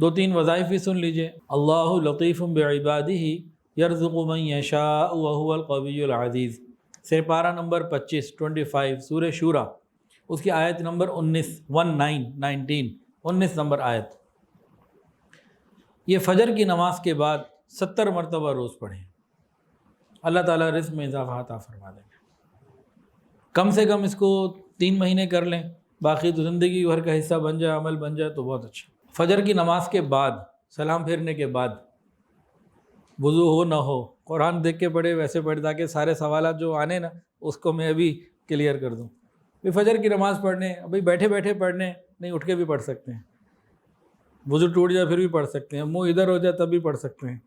دو تین وظائف بھی سن لیجئے. اللہ لطیف بعبادہ یرزق من یشاء وہو القوی العزیز، سے پارہ نمبر 25 سورہ شورى، اس کی آیت نمبر 19 نمبر آیت. یہ فجر کی نماز کے بعد 70 مرتبہ روز پڑھیں، اللہ تعالیٰ رزق میں اضافہ عطا فرما دیں گے. کم سے کم اس کو 3 مہینے کر لیں، باقی تو زندگی بھر کا حصہ بن جائے، عمل بن جائے تو بہت اچھا. فجر کی نماز کے بعد، سلام پھیرنے کے بعد، وضو ہو نہ ہو، قرآن دیکھ کے پڑھے ویسے پڑھے تاکہ سارے سوالات جو آنے نا اس کو میں ابھی کلیئر کر دوں. فجر کی نماز پڑھنے ابھی بیٹھے بیٹھے پڑھنے نہیں، اٹھ کے بھی پڑھ سکتے ہیں. وضو ٹوٹ جائے پھر بھی پڑھ سکتے ہیں، منہ ادھر ہو جائے تب بھی پڑھ سکتے ہیں،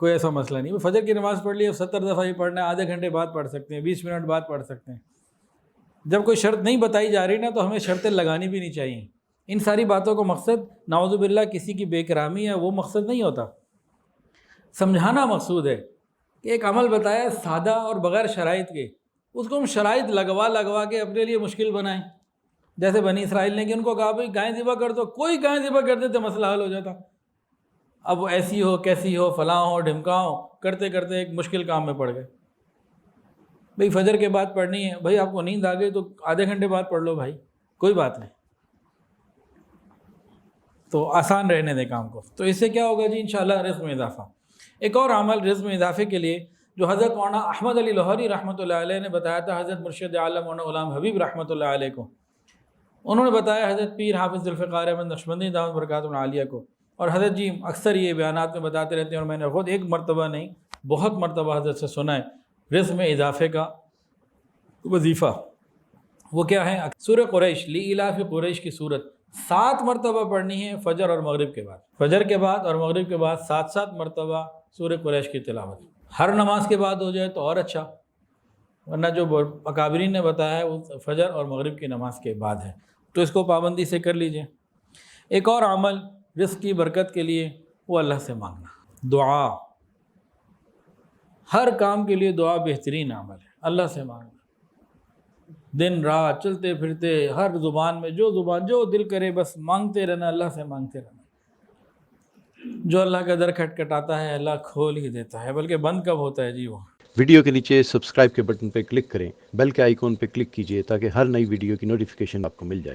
کوئی ایسا مسئلہ نہیں. فجر کی نماز پڑھ لی، اب 70 دفعہ ہی پڑھنا ہے، آدھے گھنٹے بعد پڑھ سکتے ہیں، 20 منٹ بعد پڑھ سکتے ہیں. جب کوئی شرط نہیں بتائی جا رہی نا تو ہمیں شرطیں لگانی بھی نہیں چاہیے. ان ساری باتوں کا مقصد نعوذ باللہ کسی کی بے کرامی ہے وہ مقصد نہیں ہوتا، سمجھانا مقصود ہے. کہ ایک عمل بتایا سادہ اور بغیر شرائط کے، اس کو ہم شرائط لگوا کے اپنے لیے مشکل بنائیں. جیسے بنی اسرائیل نے کہ ان کو کہا بھائی گائے ذبح کر دو، کوئی گائے ذبح کر دیتے مسئلہ حل ہو جاتا. اب وہ ایسی ہو کیسی ہو فلاں ہو ڈھمکاں ہو، کرتے کرتے ایک مشکل کام میں پڑ گئے. بھئی فجر کے بعد پڑھنی ہے، بھئی آپ کو نیند آ گئی تو آدھے گھنٹے بعد پڑھ لو بھائی، کوئی بات نہیں. تو آسان رہنے دیں کام کو. تو اس سے کیا ہوگا جی انشاءاللہ رزق میں اضافہ. ایک اور عمل رزق میں اضافے کے لیے جو حضرت مولانا احمد علی لاہوری رحمۃ اللہ علیہ نے بتایا تھا حضرت مرشد عالم مولانا غلام حبیب رحمۃ اللہ علیہ کو، انہوں نے بتایا حضرت پیر حافظ ذوالفقار احمد نقشبندی دامت برکاتہ العالیہ کو. اور حضرت جی اکثر یہ بیانات میں بتاتے رہتے ہیں، اور میں نے خود ایک مرتبہ نہیں بہت مرتبہ حضرت سے سنا ہے رزق میں اضافے کا وظیفہ. وہ کیا ہے؟ سورہ قریش لإلاف قریش کی صورت 7 مرتبہ پڑھنی ہے فجر اور مغرب کے بعد. فجر کے بعد اور مغرب کے بعد 7 مرتبہ سورہ قریش کی تلاوت. ہر نماز کے بعد ہو جائے تو اور اچھا، ورنہ جو اکابرین نے بتایا ہے وہ فجر اور مغرب کی نماز کے بعد ہے. تو اس کو پابندی سے کر لیجئے. ایک اور عمل رزق کی برکت کے لیے وہ اللہ سے مانگنا، دعا. ہر کام کے لیے دعا بہترین عمل ہے. اللہ سے مانگنا، دن رات چلتے پھرتے ہر زبان میں جو دل کرے بس مانگتے رہنا، اللہ سے مانگتے رہنا. جو اللہ کا در کھٹکھٹاتا ہے اللہ کھول ہی دیتا ہے، بلکہ بند کب ہوتا ہے جی وہ. ویڈیو کے نیچے سبسکرائب کے بٹن پہ کلک کریں، بیل کے آئیکن پہ کلک کیجئے تاکہ ہر نئی ویڈیو کی نوٹیفیکیشن آپ کو مل جائے.